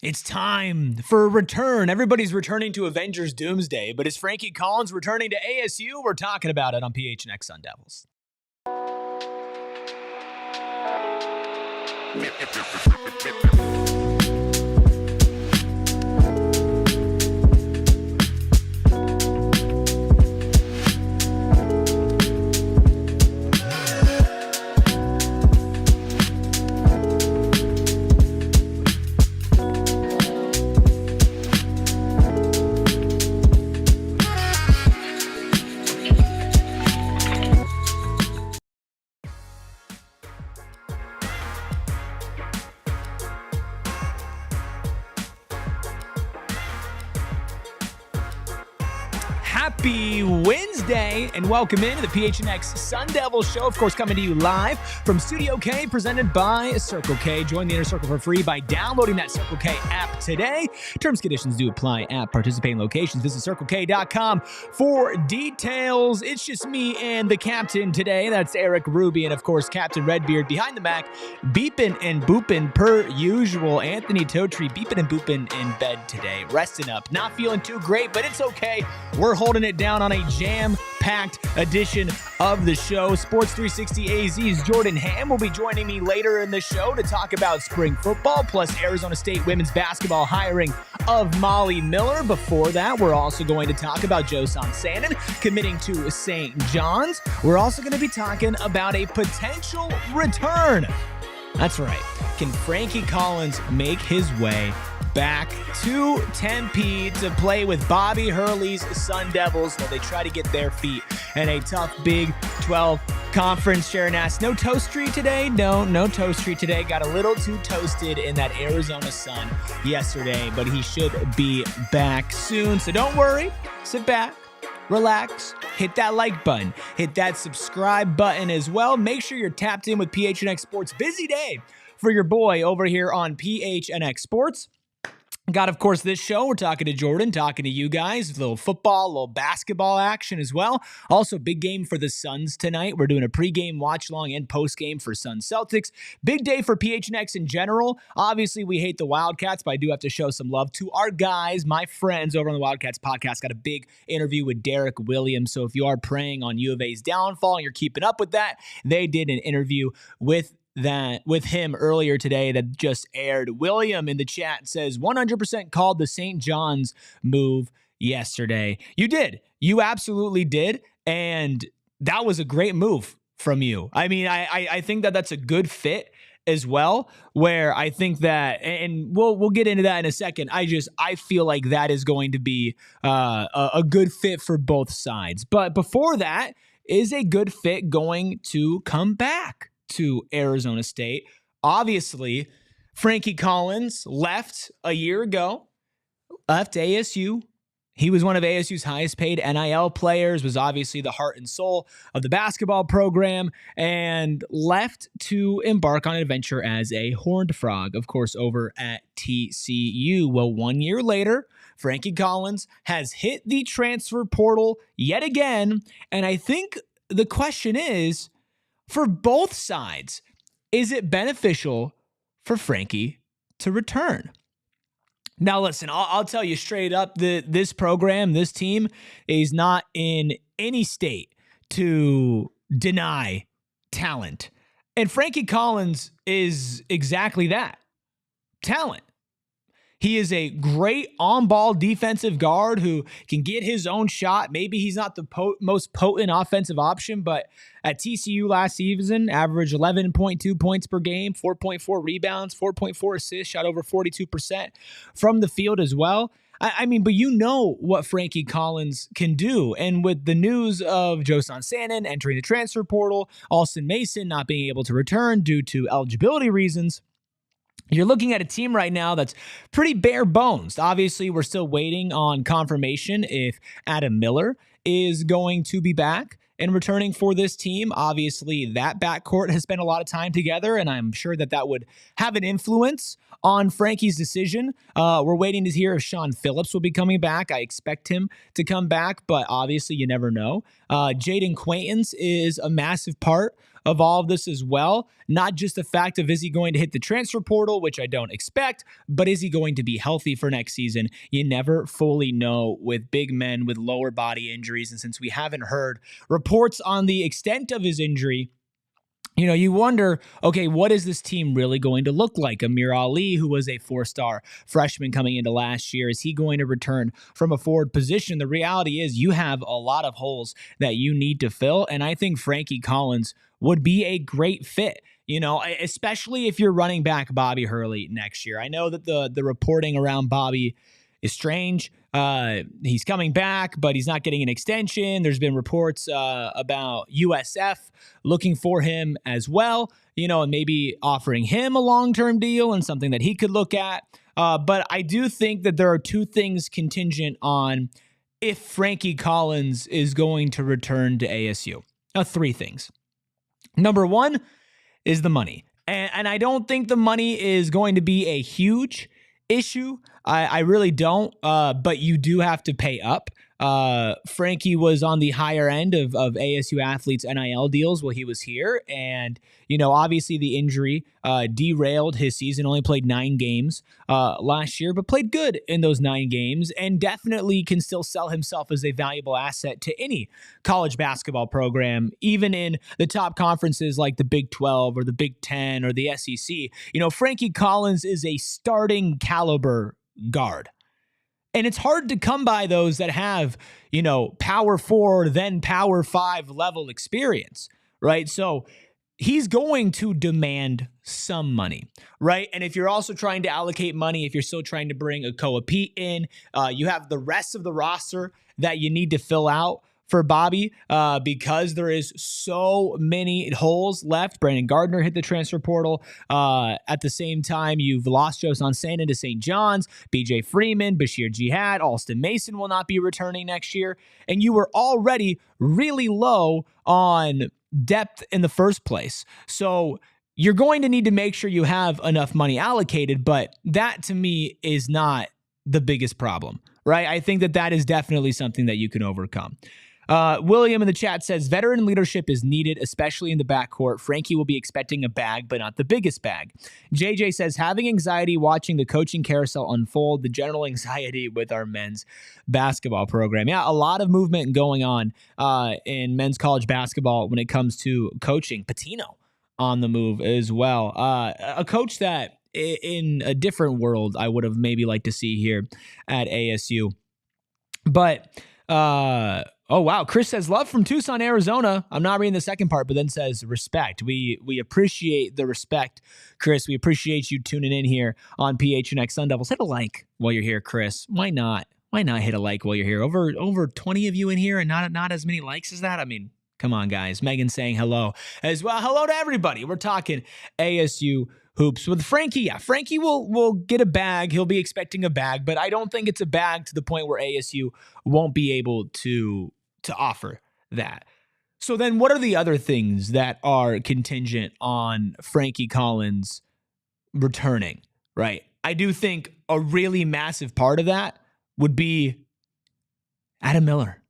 It's time for a return. Everybody's returning to Avengers Doomsday, but is Frankie Collins returning to ASU? We're talking about it on PHNX Sun Devils. Happy Wednesday and welcome into the PHNX Sun Devils show. Of course, coming to you live from Studio K, presented by Circle K. Join the Inner Circle for free by downloading that Circle K app today. Terms and conditions do apply at participating locations. Visit CircleK.com for details. It's just me and the captain today. That's Erik Ruby and, of course, Captain Redbeard behind the Mac, beeping and booping per usual. Anthony Totri beeping and booping in bed today, resting up. Not feeling too great, but it's okay. We're holding it down on a jam-packed edition of the show. Sports 360 AZ's Jordan Hamm will be joining me later in the show to talk about spring football, plus Arizona State women's basketball hiring of Molly Miller. Before that, we're also going to talk about Joson Sanon committing to St. John's. We're also going to be talking about a potential return. That's right. Can Frankie Collins make his way back to Tempe to play with Bobby Hurley's Sun Devils while they try to get their feet in a tough Big 12 conference? Sharon asks, no toast tree today? No toast tree today. Got a little too toasted in that Arizona sun yesterday, but he should be back soon. So don't worry. Sit back, relax, hit that like button, hit that subscribe button as well. Make sure you're tapped in with PHNX Sports. Busy day for your boy over here on PHNX Sports. Got, of course, this show. We're talking to Jordan, talking to you guys. A little football, a little basketball action as well. Also, big game for the Suns tonight. We're doing a pregame, watch-along, and postgame for Suns Celtics. Big day for PHNX in general. Obviously, we hate the Wildcats, but I do have to show some love to our guys, my friends over on the Wildcats podcast. Got a big interview with Derek Williams. So if you are preying on U of A's downfall and you're keeping up with that, they did an interview with him earlier today that just aired. William in the chat says 100% called the St. John's move yesterday. You did. You absolutely did. And that was a great move from you. I mean, I think that that's a good fit as well, where I think that, and we'll get into that in a second. I feel like that is going to be a good fit for both sides. But before that, is a good fit going to come back to Arizona State? Obviously, Frankie Collins left a year ago, left ASU. He was one of ASU's highest paid NIL players, was obviously the heart and soul of the basketball program, and left to embark on an adventure as a Horned Frog, of course, over at TCU. Well, 1 year later, Frankie Collins has hit the transfer portal yet again, and I think the question is, for both sides, is it beneficial for Frankie to return? Now, listen, I'll tell you straight up, this program, this team is not in any state to deny talent. And Frankie Collins is exactly that, talent. He is a great on-ball defensive guard who can get his own shot. Maybe he's not the most potent offensive option, but at TCU last season, averaged 11.2 points per game, 4.4 rebounds, 4.4 assists, shot over 42% from the field as well. I mean, but you know what Frankie Collins can do. And with the news of Joson Sanon entering the transfer portal, Alston Mason not being able to return due to eligibility reasons, you're looking at a team right now that's pretty bare bones. Obviously, we're still waiting on confirmation if Adam Miller is going to be back and returning for this team. Obviously, that backcourt has spent a lot of time together, and I'm sure that that would have an influence on Frankie's decision. We're waiting to hear if Sean Phillips will be coming back. I expect him to come back, but obviously you never know. Jaden Quaintance is a massive part of all of this as well. Not just the fact of, is he going to hit the transfer portal, which I don't expect, but is he going to be healthy for next season? You never fully know with big men with lower body injuries. And since we haven't heard reports on the extent of his injury, you wonder, okay, what is this team really going to look like? Amir Ali, who was a 4-star freshman coming into last year, is he going to return from a forward position? The reality is you have a lot of holes that you need to fill, and I think Frankie Collins would be a great fit. Especially if you're running back Bobby Hurley next year. I know that the reporting around Bobby is strange. He's coming back, but he's not getting an extension. There's been reports about USF looking for him as well, and maybe offering him a long-term deal and something that he could look at. But I do think that there are two things contingent on if Frankie Collins is going to return to ASU. Three things. Number one is the money. And I don't think the money is going to be a huge issue. I really don't, but you do have to pay up. Frankie was on the higher end of ASU athletes' NIL deals while he was here. And, obviously the injury derailed his season, only played 9 games last year, but played good in those 9 games and definitely can still sell himself as a valuable asset to any college basketball program, even in the top conferences like the Big 12 or the Big 10 or the SEC. Frankie Collins is a starting caliber guard. And it's hard to come by those that have, power 4, then power 5 level experience, right? So he's going to demand some money, right? And if you're also trying to allocate money, if you're still trying to bring a Koa Pete in, you have the rest of the roster that you need to fill out for Bobby because there is so many holes left. Brandon Gardner hit the transfer portal. At the same time, you've lost Joson Sanon to St. John's, BJ Freeman, Bashir Diehard, Alston Mason will not be returning next year. And you were already really low on depth in the first place. So you're going to need to make sure you have enough money allocated, but that to me is not the biggest problem, right? I think that is definitely something that you can overcome. William in the chat says, veteran leadership is needed, especially in the backcourt. Frankie will be expecting a bag, but not the biggest bag. JJ says, having anxiety watching the coaching carousel unfold, the general anxiety with our men's basketball program. Yeah, a lot of movement going on in men's college basketball when it comes to coaching. Patino on the move as well. A coach that in a different world I would have maybe liked to see here at ASU. But oh, wow. Chris says, love from Tucson, Arizona. I'm not reading the second part, but then says respect. We appreciate the respect, Chris. We appreciate you tuning in here on PHNX Sun Devils. Hit a like while you're here, Chris. Why not? Why not hit a like while you're here? Over 20 of you in here and not as many likes as that? I mean, come on, guys. Megan saying hello as well. Hello to everybody. We're talking ASU hoops with Frankie. Yeah, Frankie will get a bag. He'll be expecting a bag, but I don't think it's a bag to the point where ASU won't be able to offer that. So then what are the other things that are contingent on Frankie Collins returning, right? I do think a really massive part of that would be Adam Miller.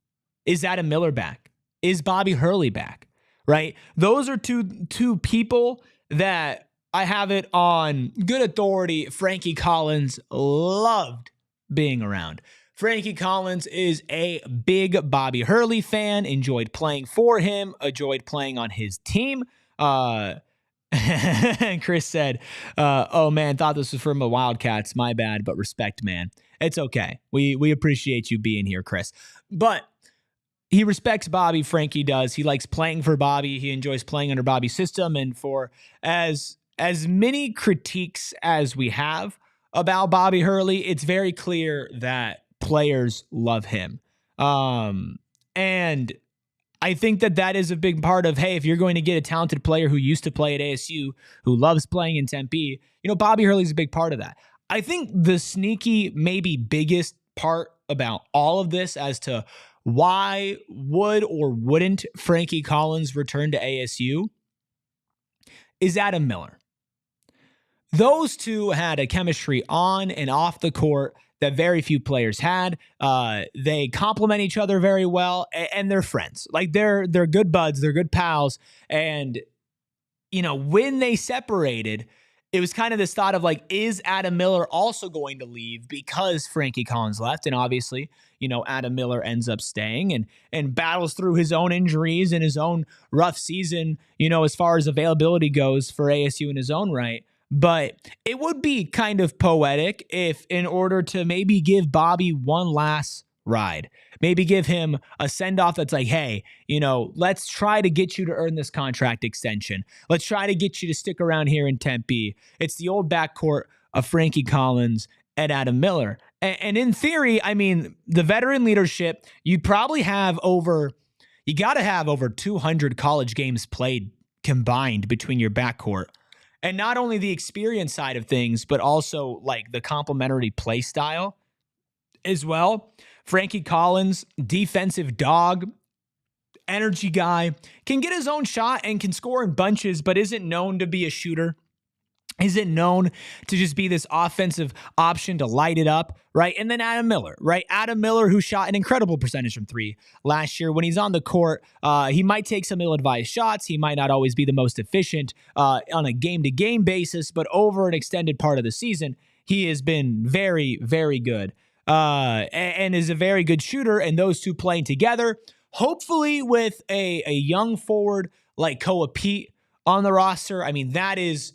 Is Adam Miller back? Is Bobby Hurley back? Right? Those are two people that I have it on good authority. Frankie Collins loved being around. Frankie Collins is a big Bobby Hurley fan, enjoyed playing for him, enjoyed playing on his team. And Chris said, oh man, thought this was from the Wildcats. My bad, but respect, man. It's okay. We appreciate you being here, Chris. But he respects Bobby. Frankie does. He likes playing for Bobby. He enjoys playing under Bobby's system. And for as many critiques as we have about Bobby Hurley, it's very clear that players love him. And I think that is a big part of, hey, if you're going to get a talented player who used to play at ASU, who loves playing in Tempe, Bobby Hurley's a big part of that. I think the sneaky, maybe biggest part about all of this as to why would or wouldn't Frankie Collins return to ASU is Adam Miller. Those two had a chemistry on and off the court that very few players had. They complement each other very well, and they're friends. Like they're good buds, they're good pals, and when they separated, it was kind of this thought of like, is Adam Miller also going to leave because Frankie Collins left? And obviously, Adam Miller ends up staying and battles through his own injuries and his own rough season, as far as availability goes for ASU in his own right. But it would be kind of poetic if, in order to maybe give Bobby one last ride, maybe give him a send-off that's like, hey, let's try to get you to earn this contract extension. Let's try to get you to stick around here in Tempe. It's the old backcourt of Frankie Collins and Adam Miller. And in theory, the veteran leadership, you got to have over 200 college games played combined between your backcourt. And not only the experience side of things, but also like the complementary play style as well. Frankie Collins, defensive dog, energy guy, can get his own shot and can score in bunches, but isn't known to be a shooter. Isn't known to just be this offensive option to light it up, right? And then Adam Miller, right? Adam Miller, who shot an incredible percentage from three last year. When he's on the court, he might take some ill-advised shots. He might not always be the most efficient on a game-to-game basis, but over an extended part of the season, he has been very, very good and is a very good shooter. And those two playing together, hopefully with a young forward like Koa Pete on the roster. That is...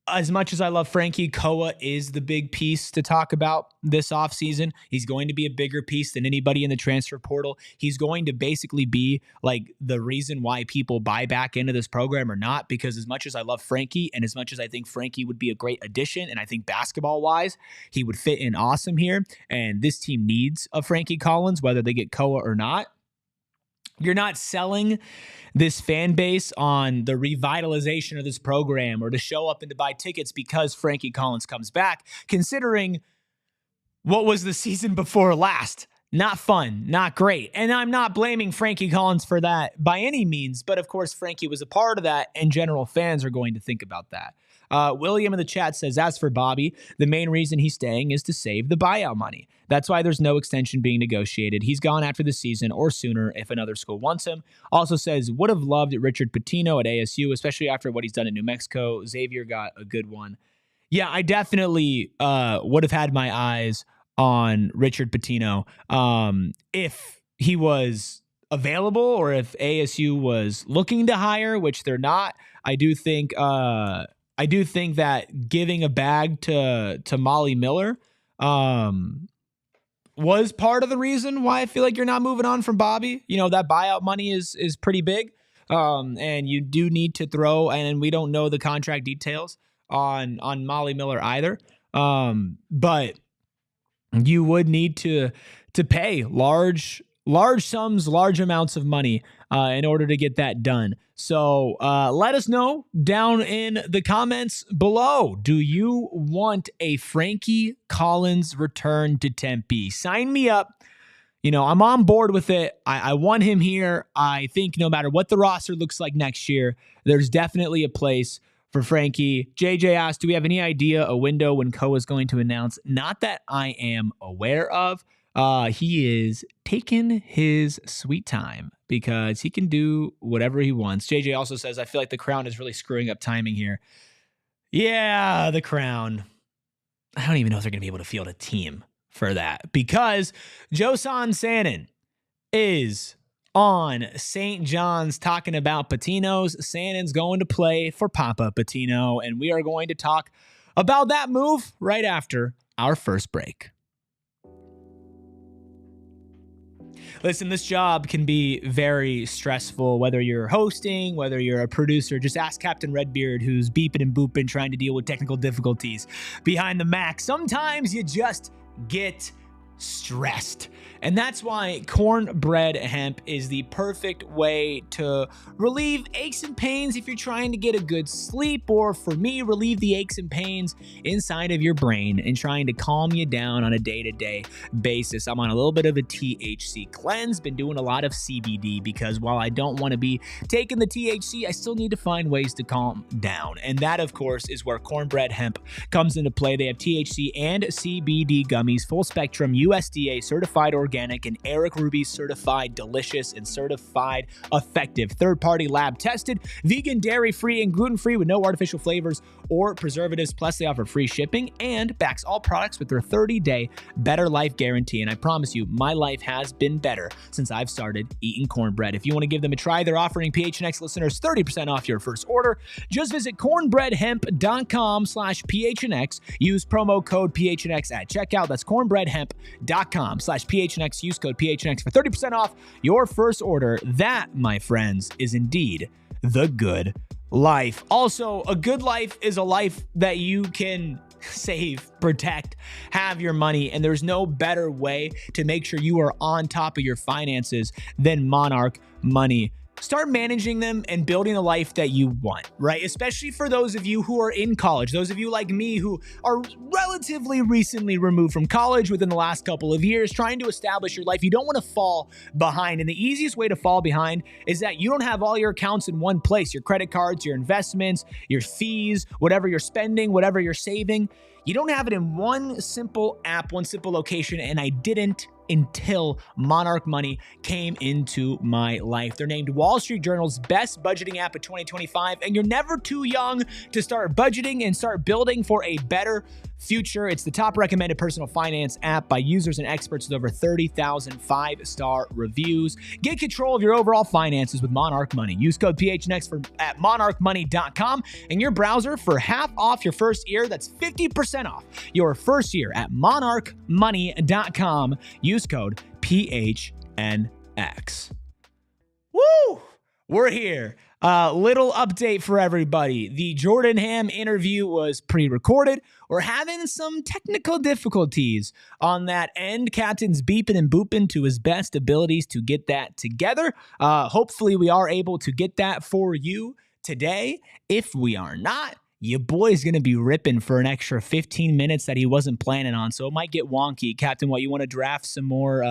As much as I love Frankie, Koa is the big piece to talk about this offseason. He's going to be a bigger piece than anybody in the transfer portal. He's going to basically be like the reason why people buy back into this program or not, because as much as I love Frankie and as much as I think Frankie would be a great addition, and I think basketball-wise, he would fit in awesome here, and this team needs a Frankie Collins, whether they get Koa or not. You're not selling this fan base on the revitalization of this program or to show up and to buy tickets because Frankie Collins comes back, considering what was the season before last. Not fun, not great. And I'm not blaming Frankie Collins for that by any means, but of course, Frankie was a part of that, and general fans are going to think about that. William in the chat says, as for Bobby, the main reason he's staying is to save the buyout money. That's why there's no extension being negotiated. He's gone after the season or sooner if another school wants him. Also says, would have loved Richard Pitino at ASU, especially after what he's done in New Mexico. Xavier got a good one. Yeah, I definitely would have had my eyes on Richard Pitino if he was available or if ASU was looking to hire, which they're not. I do think that giving a bag to Molly Miller was part of the reason why I feel like you're not moving on from Bobby. That buyout money is pretty big, and you do need to throw. And we don't know the contract details on Molly Miller either, but you would need to pay large sums, large amounts of money in order to get that done. So let us know down in the comments below. Do you want a Frankie Collins return to Tempe? Sign me up. I'm on board with it. I want him here. I think no matter what the roster looks like next year, there's definitely a place for Frankie. JJ asked, do we have any idea a window when Koa is going to announce? Not that I am aware of. He is taking his sweet time because he can do whatever he wants. JJ also says, I feel like the Crown is really screwing up timing here. Yeah, the Crown. I don't even know if they're going to be able to field a team for that because Joson Sanon is on St. John's talking about Patinos. Sanon's going to play for Papa Patino, and we are going to talk about that move right after our first break. Listen, this job can be very stressful, whether you're hosting, whether you're a producer. Just ask Captain Redbeard, who's beeping and booping, trying to deal with technical difficulties behind the Mac. Sometimes you just get stressed. And that's why cornbread hemp is the perfect way to relieve aches and pains if you're trying to get a good sleep, or for me, relieve the aches and pains inside of your brain and trying to calm you down on a day-to-day basis. I'm on a little bit of a THC cleanse, been doing a lot of CBD because while I don't want to be taking the THC, I still need to find ways to calm down. And that, of course, is where cornbread hemp comes into play. They have THC and CBD gummies, full spectrum, USDA certified organic and Erik Ruby certified delicious and certified effective. Third-party lab tested, vegan, dairy-free, and gluten-free with no artificial flavors or preservatives. Plus, they offer free shipping and backs all products with their 30-day Better Life guarantee. And I promise you, my life has been better since I've started eating cornbread. If you want to give them a try, they're offering PHNX listeners 30% off your first order. Just visit cornbreadhemp.com/PHNX. Use promo code PHNX at checkout. That's cornbreadhemp.com/PHNX. Use code PHNX for 30% off your first order. That, my friends, is indeed the good life. Also, a good life is a life that you can save, protect, have your money, and there's no better way to make sure you are on top of your finances than Monarch Money. Start managing them and building a life that you want, right? Especially for those of you who are in college, those of you like me who are relatively recently removed from college within the last couple of years, trying to establish your life. You don't want to fall behind. And the easiest way to fall behind is that you don't have all your accounts in one place, your credit cards, your investments, your fees, whatever you're spending, whatever you're saving. You don't have it in one simple app, one simple location, and I didn't until Monarch Money came into my life. They're named Wall Street Journal's best budgeting app of 2025, and you're never too young to start budgeting and start building for a better future. It's the top recommended personal finance app by users and experts with over 30,000 five-star reviews. Get control of your overall finances with Monarch Money. Use code PHNX at monarchmoney.com in your browser for half off your first year. That's 50% off your first year at monarchmoney.com. Use code PHNX. Woo! We're here. Little update for everybody. The Jordan Hamm interview was pre-recorded. We're having some technical difficulties on that end. Captain's beeping and booping to his best abilities to get that together. Hopefully we are able to get that for you today. If we are not, your boy's going to be ripping for an extra 15 minutes that he wasn't planning on, so it might get wonky. Captain, what, you want to draft some more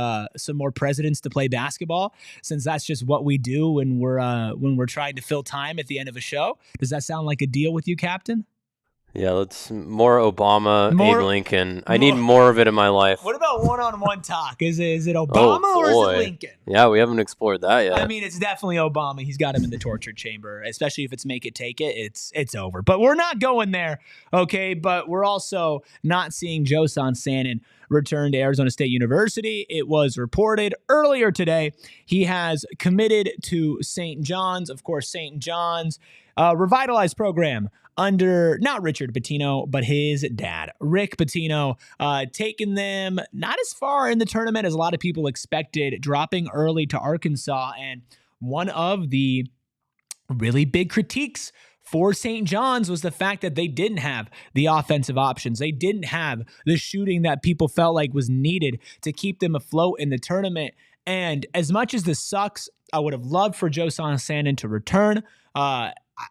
presidents to play basketball, since that's just what we do when we're trying to fill time at the end of a show? Does that sound like a deal with you, Captain? Yeah, let's more Obama, Abe Lincoln. I need more of it in my life. What about one-on-one talk? Is it Obama or is it Lincoln? Yeah, we haven't explored that yet. I mean, it's definitely Obama. He's got him in the torture chamber, especially if it's make it, take it. It's over. But we're not going there, okay? But we're also not seeing Joson Sanon return to Arizona State University. It was reported earlier today he has committed to St. John's. Of course, St. John's revitalized program under not Richard Pitino, but his dad, Rick Pitino, taking them not as far in the tournament as a lot of people expected, dropping early to Arkansas. And one of the really big critiques for St. John's was the fact that they didn't have the offensive options. They didn't have the shooting that people felt like was needed to keep them afloat in the tournament. And as much as this sucks, I would have loved for Joson Sanon to return.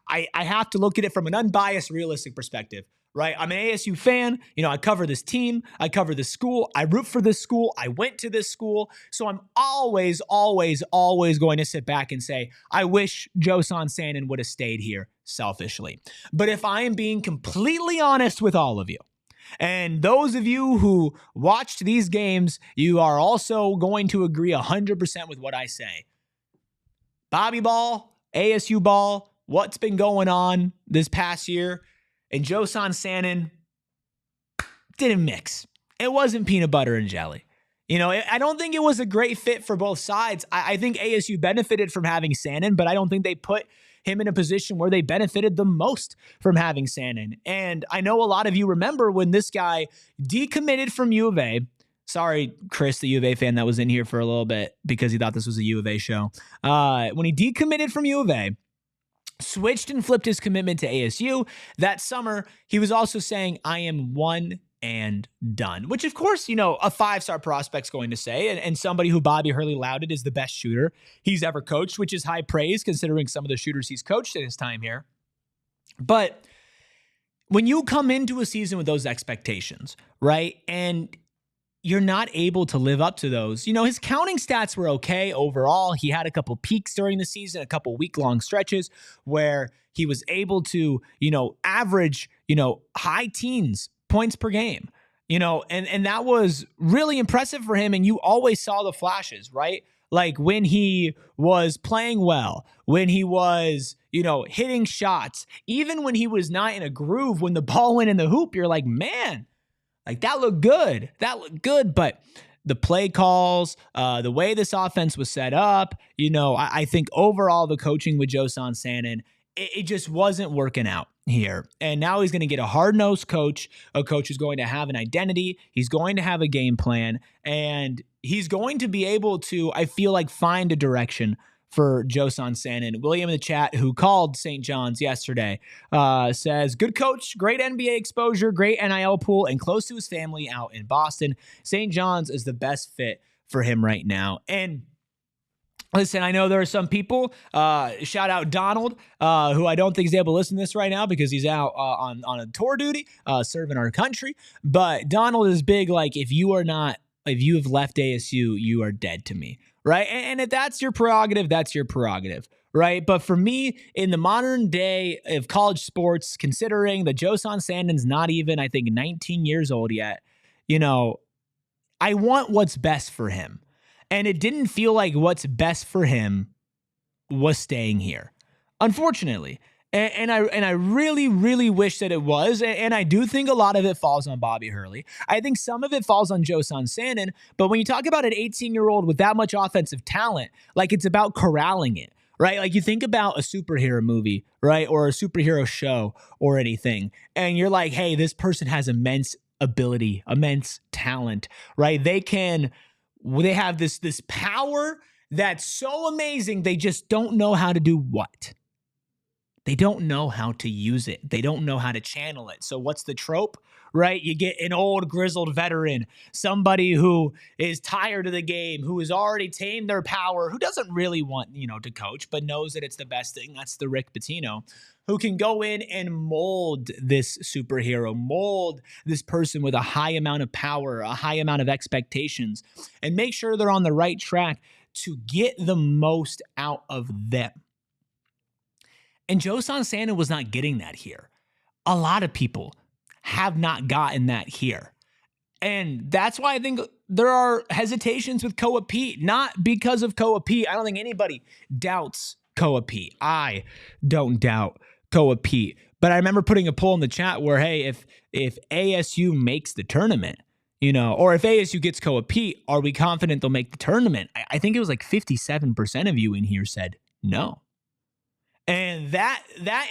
I have to look at it from an unbiased, realistic perspective, right? I'm an ASU fan. You know, I cover this team. I cover this school. I root for this school. I went to this school. So I'm always going to sit back and say, I wish Joson Sanon would have stayed here selfishly. But if I am being completely honest with all of you, and those of you who watched these games, you are also going to agree 100% with what I say. Bobby ball, ASU ball, what's been going on this past year, and Joson Sanon didn't mix. It wasn't peanut butter and jelly. You know, I don't think it was a great fit for both sides. I think ASU benefited from having Sanon, but I don't think they put him in a position where they benefited the most from having Sanon. And I know a lot of you remember when this guy decommitted from U of A. Sorry, Chris, the U of A fan that was in here for a little bit because he thought this was a U of A show. When he decommitted from U of A, switched and flipped his commitment to ASU. That summer, he was also saying, I am one and done, which of course, you know, a five-star prospect's going to say, and somebody who Bobby Hurley lauded is the best shooter he's ever coached, which is high praise considering some of the shooters he's coached in his time here. But when you come into a season with those expectations, right, and you're not able to live up to those. You know, his counting stats were okay overall. He had a couple peaks during the season, a couple week-long stretches where he was able to, you know, average, you know, high teens points per game. And that was really impressive for him. And you always saw the flashes, right? Like when he was playing well, when he was, hitting shots, even when he was not in a groove, when the ball went in the hoop, you're like, man, like that looked good. That looked good. But the play calls, the way this offense was set up, I think overall the coaching with Joson Sanon, it just wasn't working out here. And now he's going to get a hard-nosed coach, a coach who's going to have an identity. He's going to have a game plan, and he's going to be able to, I feel like, find a direction for Joson Sanon. William in the chat, who called St. John's yesterday, says, good coach, great NBA exposure, great NIL pool, and close to his family out in Boston. St. John's is the best fit for him right now. And listen, I know there are some people, shout out Donald, who I don't think is able to listen to this right now because he's out on a tour duty, serving our country. But Donald is big, like, if you have left ASU, you are dead to me, right? And if that's your prerogative, that's your prerogative, right? But for me, in the modern day of college sports, considering that Joson Sanon's not even, I think, 19 years old yet, I want what's best for him. And it didn't feel like what's best for him was staying here, unfortunately. And I really, really wish that it was. And I do think a lot of it falls on Bobby Hurley. I think some of it falls on Joson Sanon. But when you talk about an 18-year-old with that much offensive talent, like, it's about corralling it, right? Like, you think about a superhero movie, right? Or a superhero show or anything. And you're like, hey, this person has immense ability, immense talent, right? They have this power that's so amazing, they just don't know how to do what? They don't know how to use it. They don't know how to channel it. So what's the trope, right? You get an old grizzled veteran, somebody who is tired of the game, who has already tamed their power, who doesn't really want, to coach, but knows that it's the best thing. That's the Rick Pitino, who can go in and mold this superhero, mold this person with a high amount of power, a high amount of expectations, and make sure they're on the right track to get the most out of them. And Joson Sanon was not getting that here. A lot of people have not gotten that here. And that's why I think there are hesitations with Koa Pete, not because of Koa Pete. I don't think anybody doubts Koa Pete. I don't doubt Koa Pete. But I remember putting a poll in the chat where, hey, if ASU makes the tournament, or if ASU gets Koa Pete, are we confident they'll make the tournament? I think it was like 57% of you in here said no. And that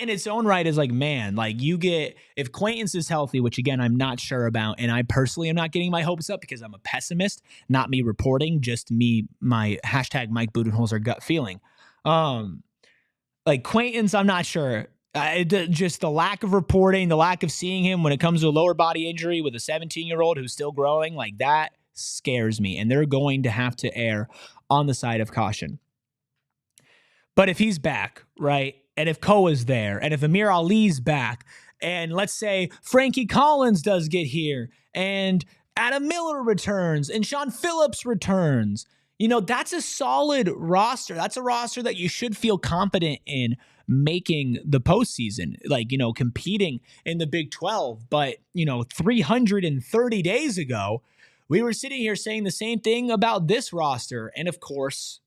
in its own right is like, man, like, you get, if Quaintance is healthy, which again, I'm not sure about, and I personally am not getting my hopes up because I'm a pessimist, not me reporting, just my hashtag Mike Budenholzer gut feeling. Like Quaintance, I'm not sure. Just the lack of reporting, the lack of seeing him when it comes to a lower body injury with a 17-year-old who's still growing, like, that scares me. And they're going to have to err on the side of caution. But if he's back, right, and if Koa's there, and if Amir Ali's back, and let's say Frankie Collins does get here, and Adam Miller returns, and Sean Phillips returns, that's a solid roster. That's a roster that you should feel confident in making the postseason, like, competing in the Big 12. But, 330 days ago, we were sitting here saying the same thing about this roster. And of course,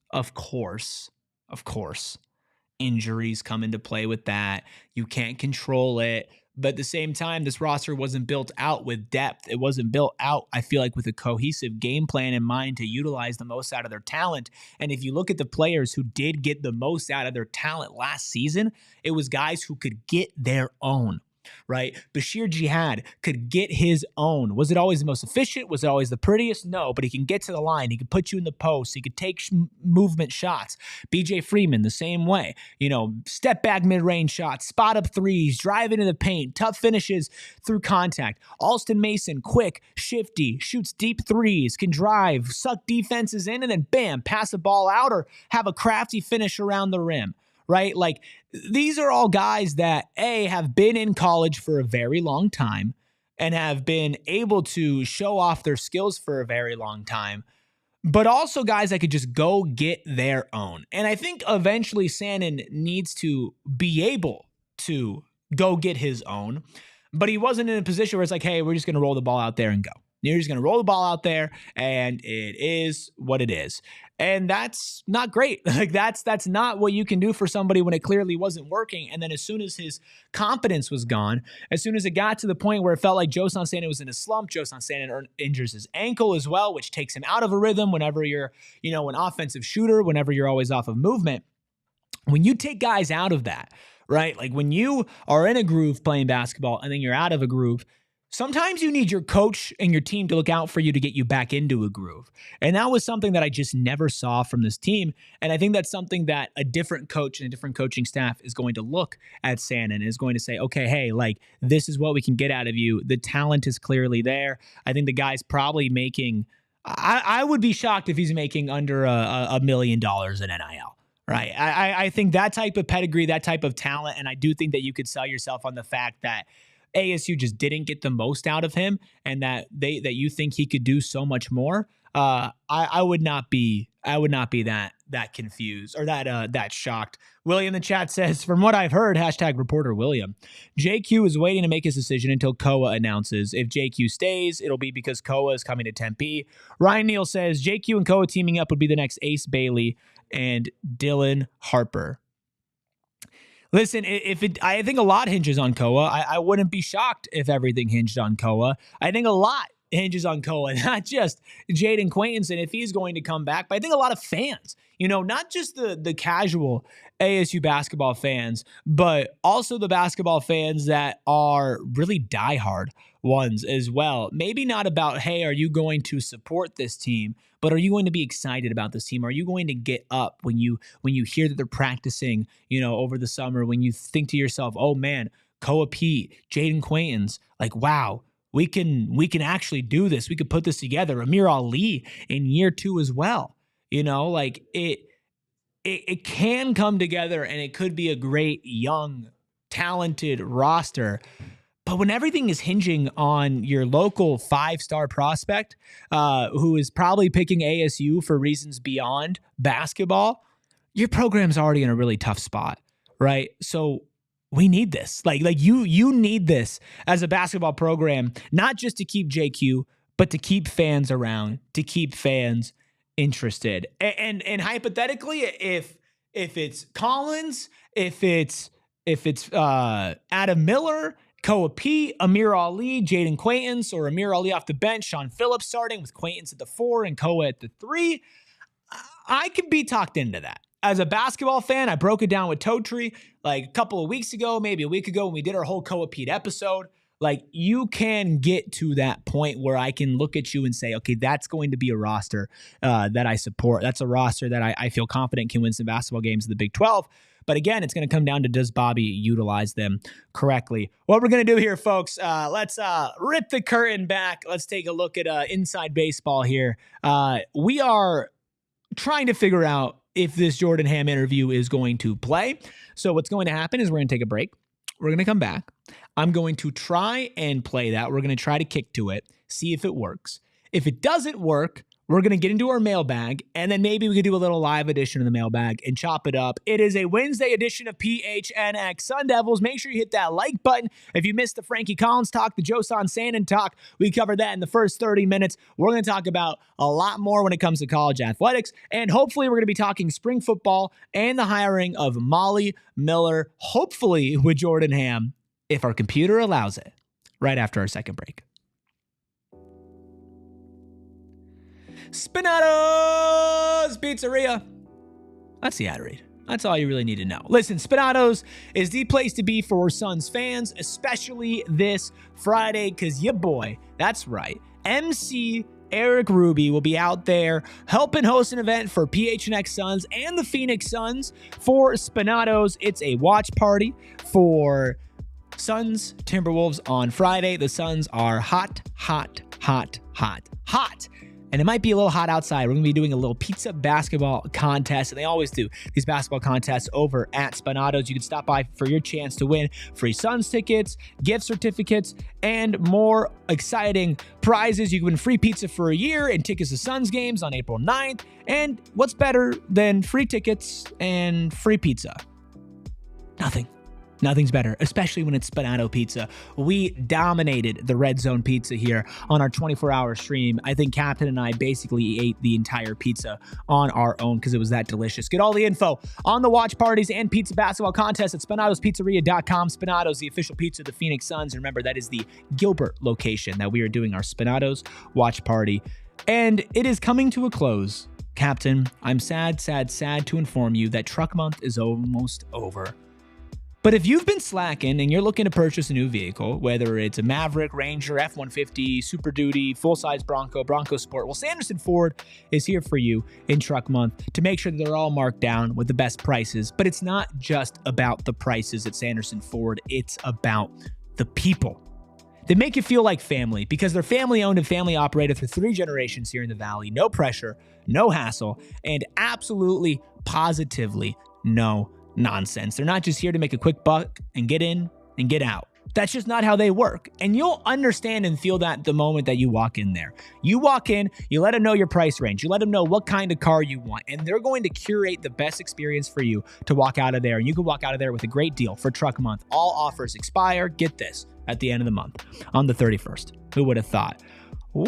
injuries come into play with that. You can't control it. But at the same time, this roster wasn't built out with depth. It wasn't built out, I feel like, with a cohesive game plan in mind to utilize the most out of their talent. And if you look at the players who did get the most out of their talent last season, it was guys who could get their own. Right? Bashir Jihad could get his own. Was it always the most efficient? Was it always the prettiest? No, but he can get to the line. He could put you in the post. He could take movement shots. BJ Freeman, the same way. Step back mid-range shots, spot up threes, drive into the paint, tough finishes through contact. Alston Mason, quick, shifty, shoots deep threes, can drive, suck defenses in, and then bam, pass the ball out or have a crafty finish around the rim. Right? Like, these are all guys that, have been in college for a very long time and have been able to show off their skills for a very long time, but also guys that could just go get their own. And I think eventually Sanon needs to be able to go get his own. but he wasn't in a position where it's like, hey, we're just going to roll the ball out there and go. You're just going to roll the ball out there, and it is what it is. And that's not great. Like that's not what you can do for somebody when it clearly wasn't working. And then as soon as his confidence was gone, as soon as it got to the point where it felt like Joson Sanon was in a slump, Joson Sanon injures his ankle as well, which takes him out of a rhythm whenever you're, an offensive shooter, whenever you're always off of movement. When you take guys out of that, right? Like when you are in a groove playing basketball and then you're out of a groove, sometimes you need your coach and your team to look out for you to get you back into a groove. And that was something that I just never saw from this team. And I think that's something that a different coach and a different coaching staff is going to look at Sanon and is going to say, okay, hey, like this is what we can get out of you. The talent is clearly there. I think the guy's probably making, I would be shocked if he's making under $1 million in NIL. Right. I think that type of pedigree, that type of talent, and I do think that you could sell yourself on the fact that ASU just didn't get the most out of him, and that you think he could do so much more. I would not be that confused or that shocked. William in the chat says, from what I've heard, #reporter William, JQ is waiting to make his decision until Koa announces. If JQ stays, it'll be because Koa is coming to Tempe. Ryan Neal says JQ and Koa teaming up would be the next Ace Bailey and Dylan Harper. Listen, I think a lot hinges on Koa. I wouldn't be shocked if everything hinged on Koa. I think a lot hinges on Koa, not just Jaden Quaintance and if he's going to come back, but I think a lot of fans, not just the casual ASU basketball fans, but also the basketball fans that are really diehard ones as well. Maybe not about, hey, are you going to support this team, but are you going to be excited about this team? Are you going to get up when you hear that they're practicing, over the summer, when you think to yourself, oh man, Koa Pete, Jaden Quaintance, like, wow, we can actually do this. We could put this together. Amir Ali in year 2 as well. Like it can come together and it could be a great young, talented roster. But when everything is hinging on your local 5-star prospect, who is probably picking ASU for reasons beyond basketball, your program's already in a really tough spot, right? So we need this. Like you need this as a basketball program, not just to keep JQ, but to keep fans around, to keep fans interested. And hypothetically, if it's Collins, if it's Adam Miller, Koa Pete, Amir Ali, Jaden Quaintance, or Amir Ali off the bench, Sean Phillips starting with Quaintance at the 4 and Koa at the 3, I could be talked into that. As a basketball fan, I broke it down with Totri like a couple of weeks ago, maybe a week ago when we did our whole Koa Pete episode. Like you can get to that point where I can look at you and say, okay, that's going to be a roster that I support. That's a roster that I feel confident can win some basketball games in the Big 12. But again, it's going to come down to, does Bobby utilize them correctly? What we're going to do here, folks, let's rip the curtain back. Let's take a look at inside baseball here. We are trying to figure out if this Jordan Hamm interview is going to play. So what's going to happen is we're going to take a break. We're going to come back. I'm going to try and play that. We're going to try to kick to it, see if it works. If it doesn't work, we're going to get into our mailbag, and then maybe we could do a little live edition of the mailbag and chop it up. It is a Wednesday edition of PHNX Sun Devils. Make sure you hit that like button. If you missed the Frankie Collins talk, the Joson Sanon talk, we covered that in the first 30 minutes. We're going to talk about a lot more when it comes to college athletics, and hopefully we're going to be talking spring football and the hiring of Molly Miller, hopefully with Jordan Hamm, if our computer allows it, right after our second break. Spinato's Pizzeria. That's the ad read. That's all you really need to know. Listen, Spinato's is the place to be for Suns fans, especially this Friday, because your boy, that's right, MC Erik Ruby will be out there helping host an event for PHNX Suns and the Phoenix Suns for Spinato's. It's a watch party for Suns Timberwolves on Friday. The Suns are hot. And it might be a little hot outside. We're going to be doing a little pizza basketball contest, and they always do these basketball contests over at Spinato's. You can stop by for your chance to win free Suns tickets, gift certificates, and more exciting prizes. You can win free pizza for a year and tickets to Suns games on April 9th. And what's better than free tickets and free pizza? Nothing. Nothing's better, especially when it's Spinato pizza. We dominated the Red Zone pizza here on our 24-hour stream. I think Captain and I basically ate the entire pizza on our own because it was that delicious. Get all the info on the watch parties and pizza basketball contest at Spinato'sPizzeria.com. Spinato's, the official pizza of the Phoenix Suns. Remember, that is the Gilbert location that we are doing our Spinato's watch party. And it is coming to a close. Captain, I'm sad to inform you that Truck Month is almost over. But if you've been slacking and you're looking to purchase a new vehicle, whether it's a Maverick, Ranger, F-150, Super Duty, full-size Bronco, Bronco Sport, well, Sanderson Ford is here for you in Truck Month to make sure that they're all marked down with the best prices. But it's not just about the prices at Sanderson Ford. It's about the people. They make you feel like family because they're family-owned and family-operated for 3 generations here in the Valley. No pressure, no hassle, and absolutely, positively no nonsense. They're not just here to make a quick buck and get in and get out. That's just not how they work. And you'll understand and feel that the moment that you walk in there. You walk in, you let them know your price range. You let them know what kind of car you want. And they're going to curate the best experience for you to walk out of there. And you can walk out of there with a great deal for Truck Month. All offers expire, get this, at the end of the month on the 31st. Who would have thought? Woo!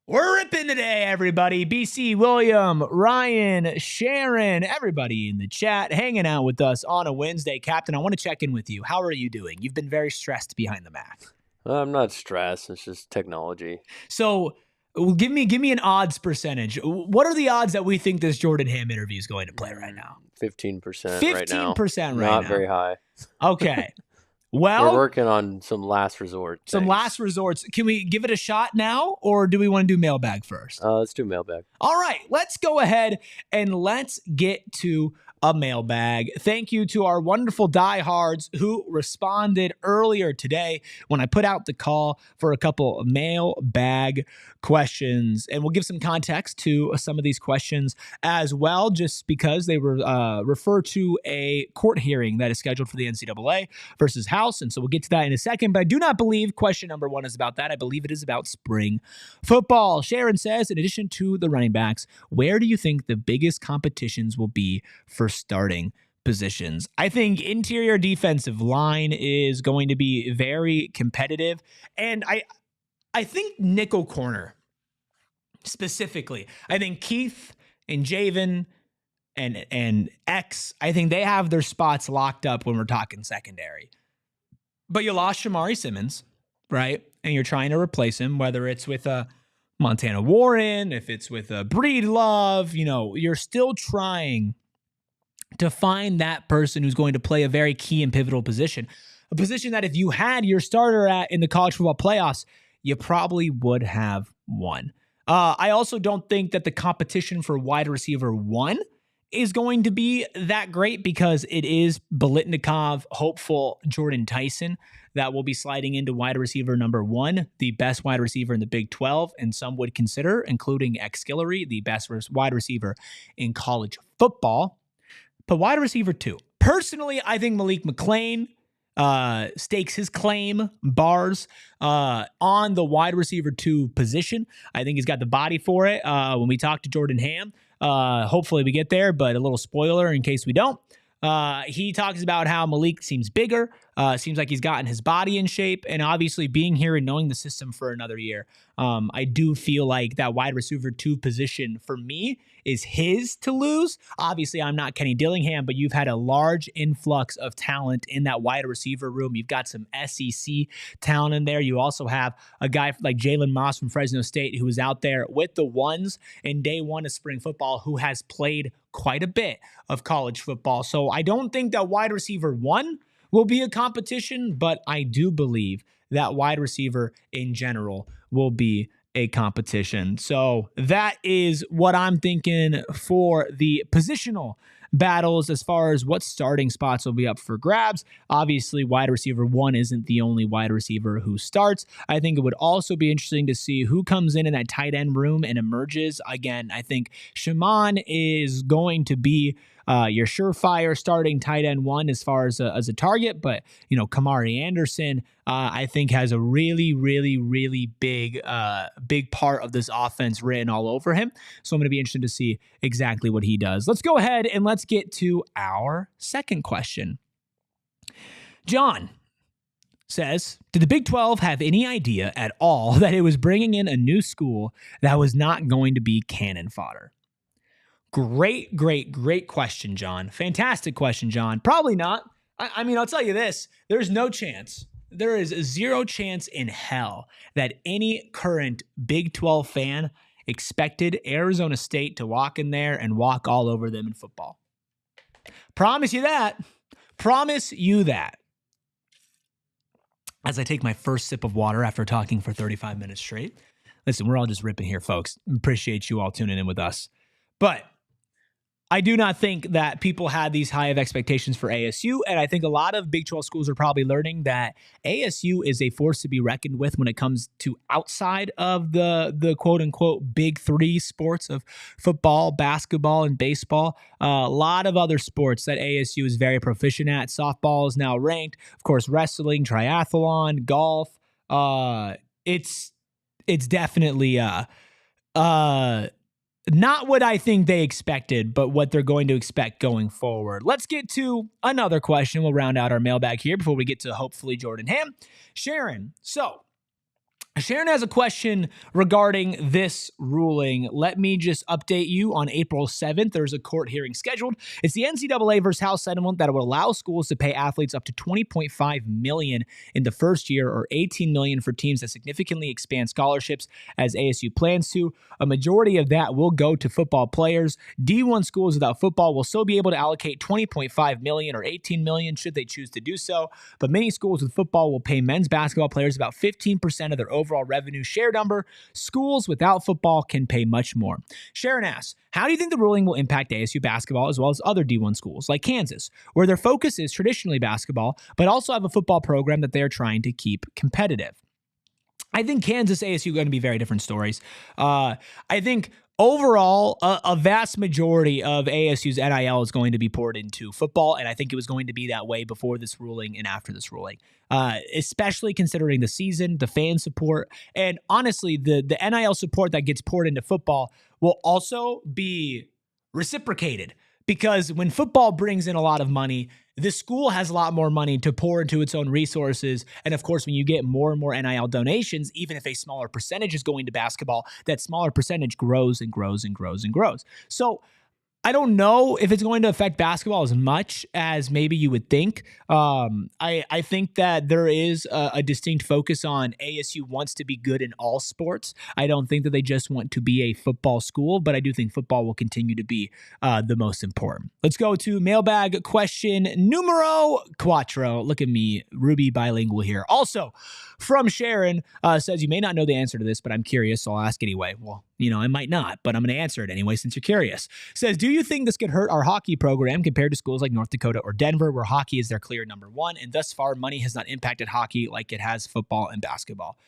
We're ripping today, everybody. BC, William, Ryan, Sharon, everybody in the chat hanging out with us on a Wednesday. Captain, I want to check in with you. How are you doing? You've been very stressed behind the Mac. I'm not stressed. It's just technology. So give me an odds percentage. What are the odds that we think this Jordan Hamm interview is going to play right now? 15% right now. 15% right now. Not very high. Okay. Well, we're working on some last resort things. Some last resorts. Can we give it a shot now, or do we want to do mailbag first? Let's do mailbag. All right, let's go ahead and let's get to a mailbag. Thank you to our wonderful diehards who responded earlier today when I put out the call for a couple of mailbag questions. And we'll give some context to some of these questions as well, just because they were refer to a court hearing that is scheduled for the NCAA versus House. And so we'll get to that in a second. But I do not believe question number 1 is about that. I believe it is about spring football. Sharon says, in addition to the running backs, where do you think the biggest competitions will be for starting positions? I think interior defensive line is going to be very competitive. And I think nickel corner specifically. I think Keith and Javen and X, I think they have their spots locked up when we're talking secondary. But you lost Shamari Simmons, right? And you're trying to replace him, whether it's with a Montana Warren, if it's with a Breedlove, you're still trying to find that person who's going to play a very key and pivotal position. A position that if you had your starter at in the college football playoffs, you probably would have won. I also don't think that the competition for wide receiver 1 is going to be that great because it is Biletnikoff, hopeful Jordan Tyson that will be sliding into wide receiver number 1, the best wide receiver in the Big 12, and some would consider, including X-Skillery, the best wide receiver in college football. But wide receiver 2, personally, I think Malik McClain stakes his claim, bars, on the wide receiver 2 position. I think he's got the body for it. When we talk to Jordan Hamm, hopefully we get there, but a little spoiler in case we don't. He talks about how Malik seems bigger, seems like he's gotten his body in shape, and obviously being here and knowing the system for another year, I do feel like that wide receiver 2 position for me is his to lose. Obviously, I'm not Kenny Dillingham, but you've had a large influx of talent in that wide receiver room. You've got some SEC talent in there. You also have a guy like Jalen Moss from Fresno State who was out there with the ones in day 1 of spring football, who has played quite a bit of college football. So I don't think that wide receiver 1 will be a competition, but I do believe that wide receiver in general will be a competition. So that is what I'm thinking for the positional battles as far as what starting spots will be up for grabs. Obviously, wide receiver 1 isn't the only wide receiver who starts. I think it would also be interesting to see who comes in that tight end room and emerges. Again, I think Shaman is going to be your surefire starting tight end one as far as a target, but Kamari Anderson, I think has a really, really, really big part of this offense written all over him. So I'm going to be interested to see exactly what he does. Let's go ahead and let's get to our second question. John says, did the Big 12 have any idea at all that it was bringing in a new school that was not going to be cannon fodder? Great question, John. Fantastic question, John. Probably not. I mean, I'll tell you this. There's no chance. There is zero chance in hell that any current Big 12 fan expected Arizona State to walk in there and walk all over them in football. Promise you that. Promise you that. As I take my first sip of water after talking for 35 minutes straight. Listen, we're all just ripping here, folks. Appreciate you all tuning in with us. But I do not think that people had these high of expectations for ASU, and I think a lot of Big 12 schools are probably learning that ASU is a force to be reckoned with when it comes to outside of the quote-unquote big three sports of football, basketball, and baseball. A lot of other sports that ASU is very proficient at. Softball is now ranked. Of course, wrestling, triathlon, golf. It's definitely not what I think they expected, but what they're going to expect going forward. Let's get to another question. We'll round out our mailbag here before we get to hopefully Jordan Hamm. Sharon. So Sharon has a question regarding this ruling. Let me just update you on April 7th. There's a court hearing scheduled. It's the NCAA versus House settlement that will allow schools to pay athletes up to $20.5 million in the first year or $18 million for teams that significantly expand scholarships as ASU plans to. A majority of that will go to football players. D1 schools without football will still be able to allocate $20.5 million or $18 million should they choose to do so. But many schools with football will pay men's basketball players about 15% of their overall revenue share number. Schools without football can pay much more. Sharon asks, how do you think the ruling will impact ASU basketball as well as other D1 schools like Kansas, where their focus is traditionally basketball, but also have a football program that they're trying to keep competitive? I think Kansas, ASU are going to be very different stories. I think overall, a vast majority of ASU's NIL is going to be poured into football, and I think it was going to be that way before this ruling and after this ruling, especially considering the season, the fan support, and honestly, the NIL support that gets poured into football will also be reciprocated. Because when football brings in a lot of money, the school has a lot more money to pour into its own resources. And of course, when you get more and more NIL donations, even if a smaller percentage is going to basketball, that smaller percentage grows and grows and grows and grows. So I don't know if it's going to affect basketball as much as maybe you would think. I think that there is a distinct focus on ASU wants to be good in all sports. I don't think that they just want to be a football school, but I do think football will continue to be the most important. Let's go to mailbag question numero cuatro. Look at me, Ruby bilingual here. Also from Sharon, says, you may not know the answer to this, but I'm curious, so I'll ask anyway. Well, I might not, but I'm going to answer it anyway since you're curious. Says, do you think this could hurt our hockey program compared to schools like North Dakota or Denver, where hockey is their clear number one, and thus far money has not impacted hockey like it has football and basketball?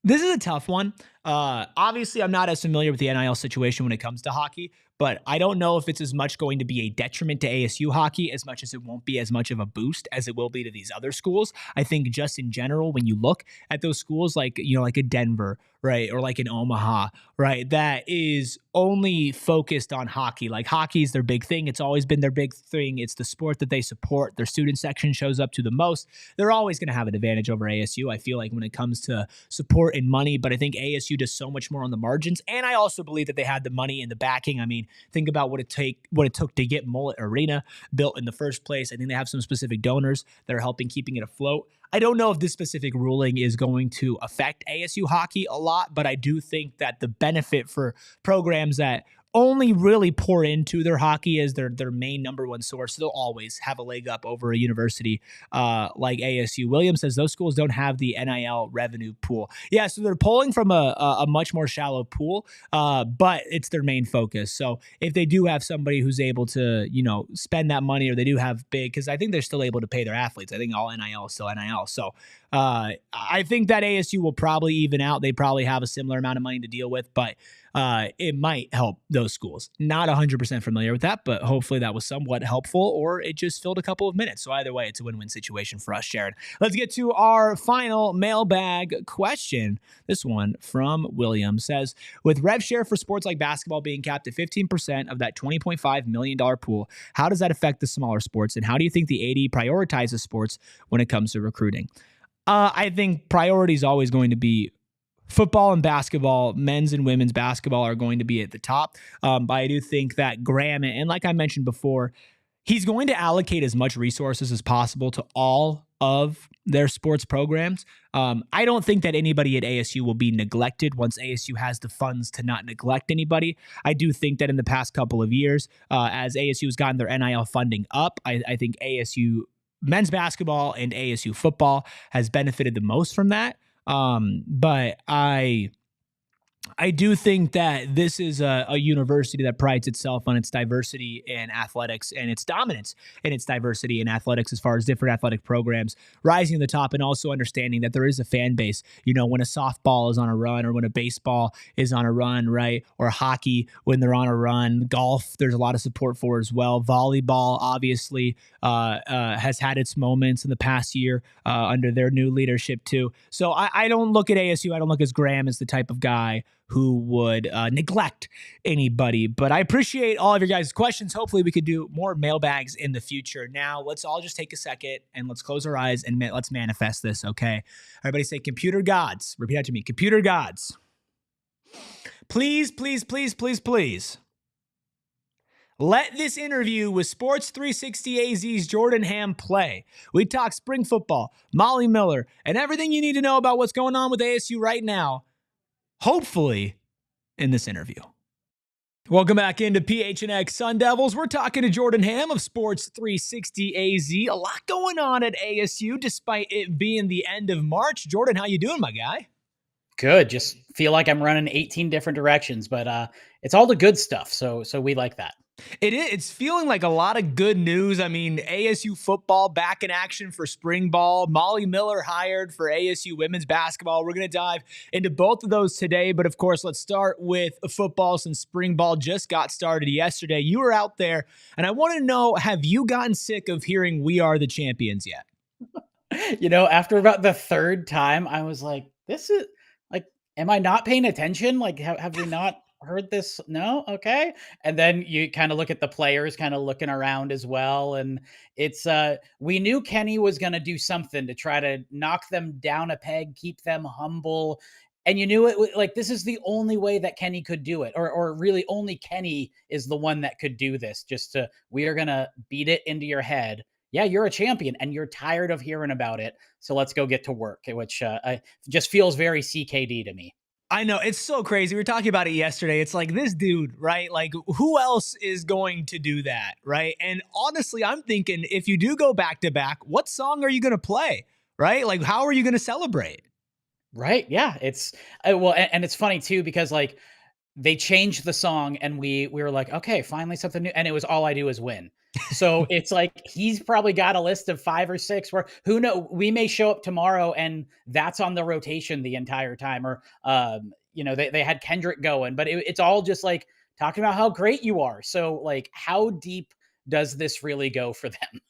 This is a tough one. Obviously, I'm not as familiar with the NIL situation when it comes to hockey, but I don't know if it's as much going to be a detriment to ASU hockey as much as it won't be as much of a boost as it will be to these other schools. I think just in general, when you look at those schools like a Denver, right, or like an Omaha, right, that is only focused on hockey. Like hockey is their big thing. It's always been their big thing. It's the sport that they support. Their student section shows up to the most. They're always going to have an advantage over ASU, I feel like, when it comes to support and money, but I think ASU does so much more on the margins. And I also believe that they had the money and the backing. I mean, think about what it took to get Mullet Arena built in the first place. I think they have some specific donors that are helping keeping it afloat. I don't know if this specific ruling is going to affect ASU hockey a lot, but I do think that the benefit for programs that only really pour into their hockey as their main number one source, they'll always have a leg up over a university like ASU. Williams says those schools don't have the NIL revenue pool. Yeah, so they're pulling from a much more shallow pool, but it's their main focus. So if they do have somebody who's able to, spend that money, or they do have big, because I think they're still able to pay their athletes. I think all NIL is still NIL. So I think that ASU will probably even out. They probably have a similar amount of money to deal with, but it might help those schools. Not 100% familiar with that, but hopefully that was somewhat helpful, or it just filled a couple of minutes. So either way, it's a win-win situation for us, Sharon. Let's get to our final mailbag question. This one from William says, with rev share for sports like basketball being capped at 15% of that $20.5 million pool, how does that affect the smaller sports? And how do you think the AD prioritizes sports when it comes to recruiting? I think priority is always going to be football and basketball. Men's and women's basketball are going to be at the top. But I do think that Graham, and like I mentioned before, he's going to allocate as much resources as possible to all of their sports programs. I don't think that anybody at ASU will be neglected once ASU has the funds to not neglect anybody. I do think that in the past couple of years, as ASU has gotten their NIL funding up, I think ASU men's basketball and ASU football has benefited the most from that. But I do think that this is a university that prides itself on its diversity in athletics and its dominance in its diversity in athletics as far as different athletic programs rising to the top, and also understanding that there is a fan base, when a softball is on a run, or when a baseball is on a run, right? Or hockey when they're on a run. Golf, there's a lot of support for as well. Volleyball, obviously, has had its moments in the past year under their new leadership too. So I don't look at ASU, I don't look at Graham as the type of guy who would neglect anybody. But I appreciate all of your guys' questions. Hopefully we could do more mailbags in the future. Now, let's all just take a second and let's close our eyes and let's manifest this, okay? Everybody say, computer gods. Repeat after me. Computer gods. Please, please, please, please, please. Let this interview with Sports 360 AZ's Jordan Hamm play. We talk spring football, Molly Miller, and everything you need to know about what's going on with ASU right now, hopefully in this interview. Welcome back into PHNX Sun Devils. We're talking to Jordan Hamm of Sports 360 AZ. A lot going on at ASU despite it being the end of March. Jordan, how you doing, my guy? Good. Just feel like I'm running 18 different directions, but it's all the good stuff. So we like that. It is. It's feeling like a lot of good news. I mean, ASU football back in action for spring ball. Molly Miller hired for ASU women's basketball. We're going to dive into both of those today. But of course, let's start with football since spring ball just got started yesterday. You were out there, and I want to know, have you gotten sick of hearing "We Are the Champions" yet? After about the third time, I was like, this is like, am I not paying attention? Like, have we not heard this? No. Okay. And then you kind of look at the players kind of looking around as well. And it's, we knew Kenny was going to do something to try to knock them down a peg, keep them humble. And you knew it, like, this is the only way that Kenny could do it, or really only Kenny is the one that could do this. We are going to beat it into your head. Yeah, you're a champion and you're tired of hearing about it. So let's go get to work, which just feels very CKD to me. I know, it's so crazy. We were talking about it yesterday. It's like, this dude, right? Like, who else is going to do that, right? And honestly, I'm thinking, if you do go back to back, what song are you going to play, right? Like, how are you going to celebrate? Right. Yeah. It's and it's funny too, because like they changed the song and we were like, okay, finally something new. And it was All I Do Is Win. So it's like, he's probably got a list of 5 or 6 where, who knows, we may show up tomorrow and that's on the rotation the entire time. Or, they had Kendrick going, but it's all just like talking about how great you are. So like, how deep does this really go for them?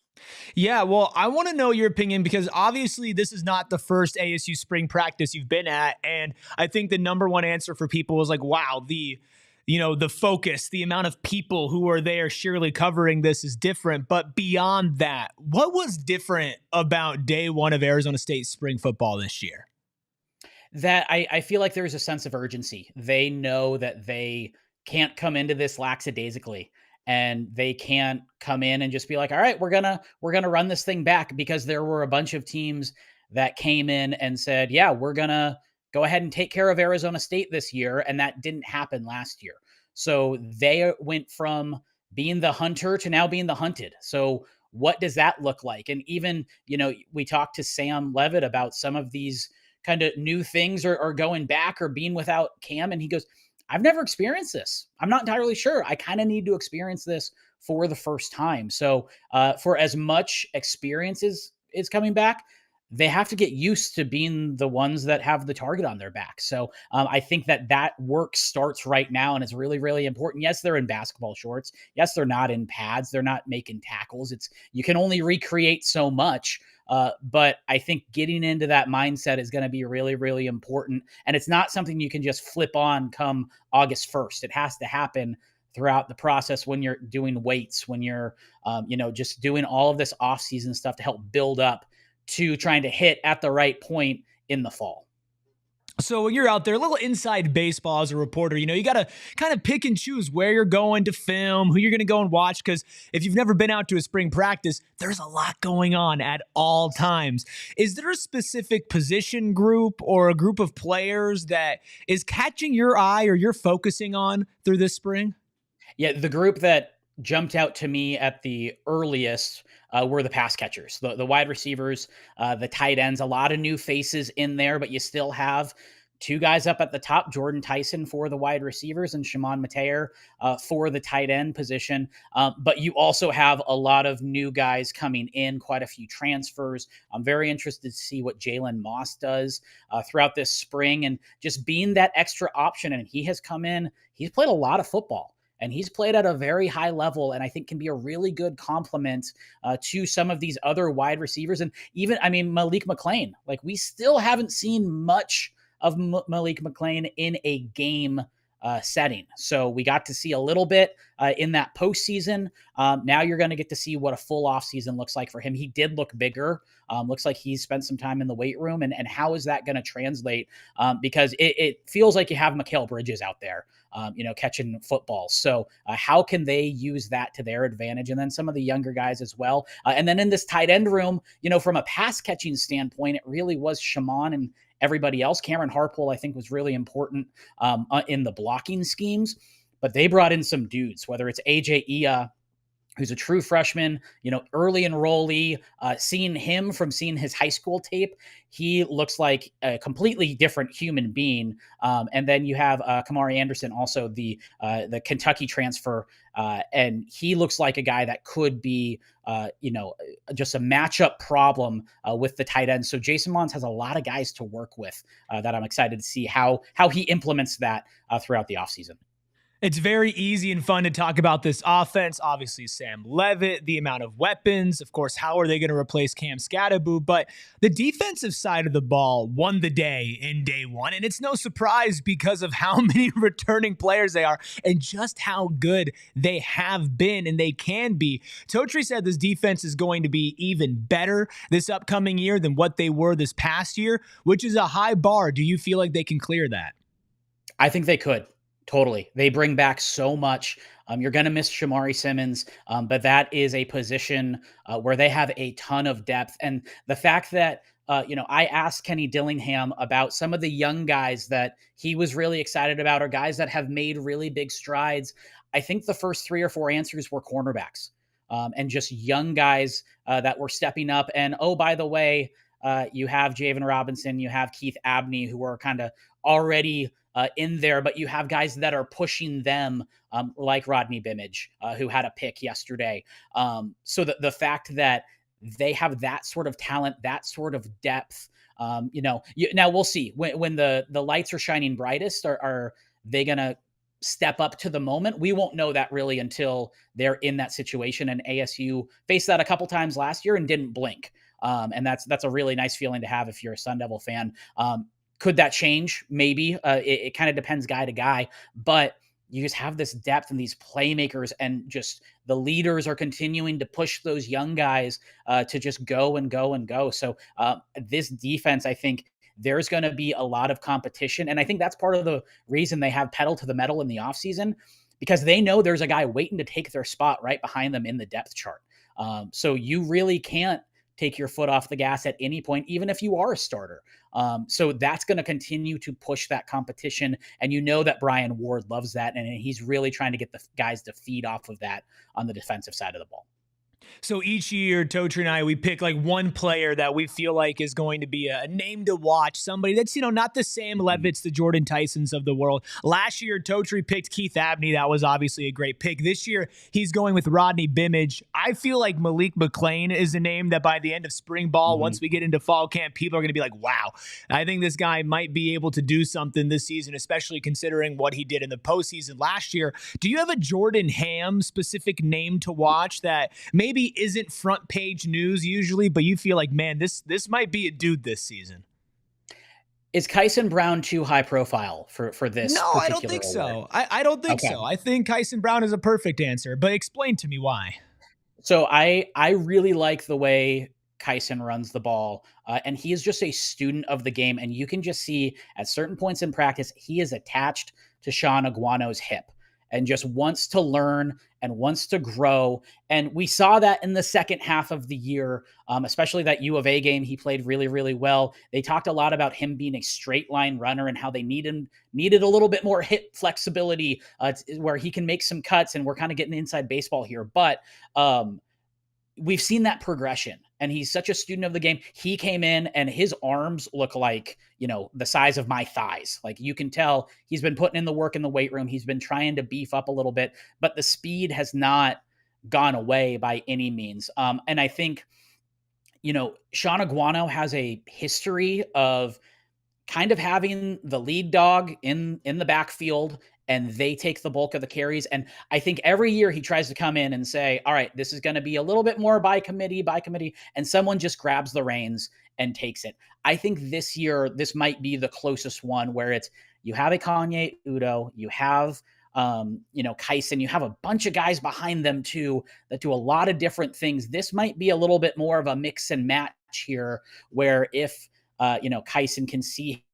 Yeah, well, I want to know your opinion, because obviously this is not the first ASU spring practice you've been at. And I think the number one answer for people was like, wow, the focus, the amount of people who are there surely covering this is different. But beyond that, what was different about day one of Arizona State spring football this year? That I feel like there's a sense of urgency. They know that they can't come into this lackadaisically, and they can't come in and just be like, all right, we're gonna run this thing back, because there were a bunch of teams that came in and said, yeah, we're gonna go ahead and take care of Arizona State this year. And that didn't happen last year. So they went from being the hunter to now being the hunted. So what does that look like? And even, we talked to Sam Levitt about some of these kind of new things, or going back, or being without Cam. And he goes, I've never experienced this. I'm not entirely sure. I kind of need to experience this for the first time. So for as much experience is coming back, they have to get used to being the ones that have the target on their back. So I think that work starts right now, and it's really, really important. Yes, they're in basketball shorts. Yes, they're not in pads. They're not making tackles. You can only recreate so much. But I think getting into that mindset is going to be really, really important. And it's not something you can just flip on come August 1st. It has to happen throughout the process when you're doing weights, when you're, just doing all of this off-season stuff to help build up to trying to hit at the right point in the fall. So when you're out there, a little inside baseball as a reporter, you got to kind of pick and choose where you're going to film, who you're going to go and watch, because if you've never been out to a spring practice, there's a lot going on at all times. Is there a specific position group or a group of players that is catching your eye or you're focusing on through this spring? Yeah, the group that jumped out to me at the earliest were the pass catchers, the wide receivers, the tight ends. A lot of new faces in there, but you still have two guys up at the top: Jordan Tyson for the wide receivers and Shimon Mateer for the tight end position. But you also have a lot of new guys coming in, quite a few transfers. I'm very interested to see what Jalen Moss does throughout this spring, and just being that extra option. And he has come in, he's played a lot of football. And he's played at a very high level, and I think can be a really good complement to some of these other wide receivers. And even, Malik McClain, like, we still haven't seen much of Malik McClain in a game setting. So we got to see a little bit in that postseason. Now you're going to get to see what a full offseason looks like for him. He did look bigger. Looks like he's spent some time in the weight room. And how is that going to translate? Because it feels like you have Mikal Bridges out there, catching football. So how can they use that to their advantage? And then some of the younger guys as well. And then in this tight end room, from a pass catching standpoint, it really was Shimon and everybody else. Cameron Harpole, I think, was really important in the blocking schemes, but they brought in some dudes, whether it's AJ Ia, who's a true freshman, early enrollee. Seeing him from seeing his high school tape, he looks like a completely different human being. And then you have Kamari Anderson, also the Kentucky transfer, and he looks like a guy that could be, just a matchup problem with the tight end. So Jason Mons has a lot of guys to work with that I'm excited to see how he implements that throughout the offseason. It's very easy and fun to talk about this offense. Obviously, Sam Levitt, the amount of weapons. Of course, how are they going to replace Cam Scatterbo? But the defensive side of the ball won the day in day one. And it's no surprise because of how many returning players they are and just how good they have been and they can be. Totri said this defense is going to be even better this upcoming year than what they were this past year, which is a high bar. Do you feel like they can clear that? I think they could. Totally. They bring back so much. You're going to miss Shamari Simmons, but that is a position where they have a ton of depth. And the fact that, I asked Kenny Dillingham about some of the young guys that he was really excited about, or guys that have made really big strides. I think the first 3 or 4 answers were cornerbacks and just young guys that were stepping up. And, oh, by the way, you have Javen Robinson, you have Keith Abney, who are kind of already in there, but you have guys that are pushing them, like Rodney Bimage, who had a pick yesterday. So the fact that they have that sort of talent, that sort of depth, now we'll see when the lights are shining brightest. Are they going to step up to the moment? We won't know that really until they're in that situation. And ASU faced that a couple times last year and didn't blink. And that's a really nice feeling to have if you're a Sun Devil fan. Could that change? Maybe. It kind of depends guy to guy, but you just have this depth and these playmakers, and just the leaders are continuing to push those young guys to just go and go and go. So this defense, I think there's going to be a lot of competition. And I think that's part of the reason they have pedal to the metal in the offseason, because they know there's a guy waiting to take their spot right behind them in the depth chart. So you really can't take your foot off the gas at any point, even if you are a starter. So that's going to continue to push that competition. And that Brian Ward loves that. And he's really trying to get the guys to feed off of that on the defensive side of the ball. So each year, Totri and I, we pick like one player that we feel like is going to be a name to watch. Somebody that's, not the Sam Levitts, the Jordan Tysons of the world. Last year, Totri picked Keith Abney. That was obviously a great pick. This year, he's going with Rodney Bimage. I feel like Malik McClain is a name that by the end of spring ball, once we get into fall camp, people are going to be like, wow, I think this guy might be able to do something this season, especially considering what he did in the postseason last year. Do you have a Jordan Hamm specific name to watch that maybe isn't front page news usually, but you feel like, man, this might be a dude this season? Is Kyson Brown too high profile for this? No, I don't think so. I don't think so. I think Kyson Brown is a perfect answer, but explain to me why. So I really like the way Kyson runs the ball, and he is just a student of the game, and you can just see at certain points in practice he is attached to Sean Aguano's hip and just wants to learn and wants to grow. And we saw that in the second half of the year, especially that U of A game. He played really, really well. They talked a lot about him being a straight line runner and how they needed a little bit more hip flexibility where he can make some cuts. And we're kind of getting inside baseball here. But we've seen that progression, and he's such a student of the game. He came in and his arms look like, the size of my thighs. Like you can tell he's been putting in the work in the weight room. He's been trying to beef up a little bit, but the speed has not gone away by any means. And I think, Sean Aguano has a history of kind of having the lead dog in the backfield, and they take the bulk of the carries. And I think every year he tries to come in and say, all right, this is going to be a little bit more by committee, and someone just grabs the reins and takes it. I think this year, this might be the closest one where it's, you have a Kanye Udo, you have, Kyson, you have a bunch of guys behind them too, that do a lot of different things. This might be a little bit more of a mix and match here, where if, Kyson can see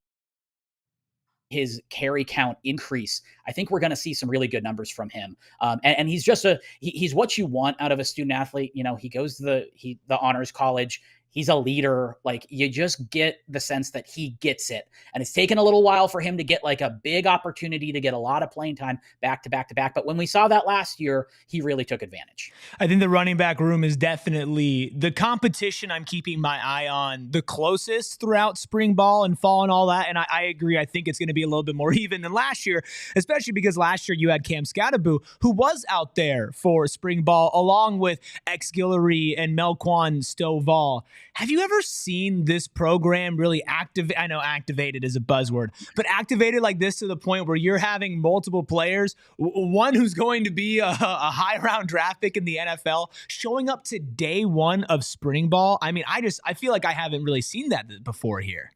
his carry count increase, I think we're going to see some really good numbers from him. And he's just he's what you want out of a student athlete. He goes to the honors college. He's a leader. Like, you just get the sense that he gets it. And it's taken a little while for him to get like a big opportunity to get a lot of playing time back to back to back. But when we saw that last year, he really took advantage. I think the running back room is definitely the competition I'm keeping my eye on the closest throughout spring ball and fall and all that. And I agree. I think it's going to be a little bit more even than last year, especially because last year you had Cam Scatteraboo, who was out there for spring ball along with X Guillory and Melquan Stovall. Have you ever seen this program really activate? I know activated is a buzzword, but activated like this to the point where you're having multiple players, one who's going to be a high round draft pick in the NFL, showing up to day one of spring ball? I mean, I feel like I haven't really seen that before here.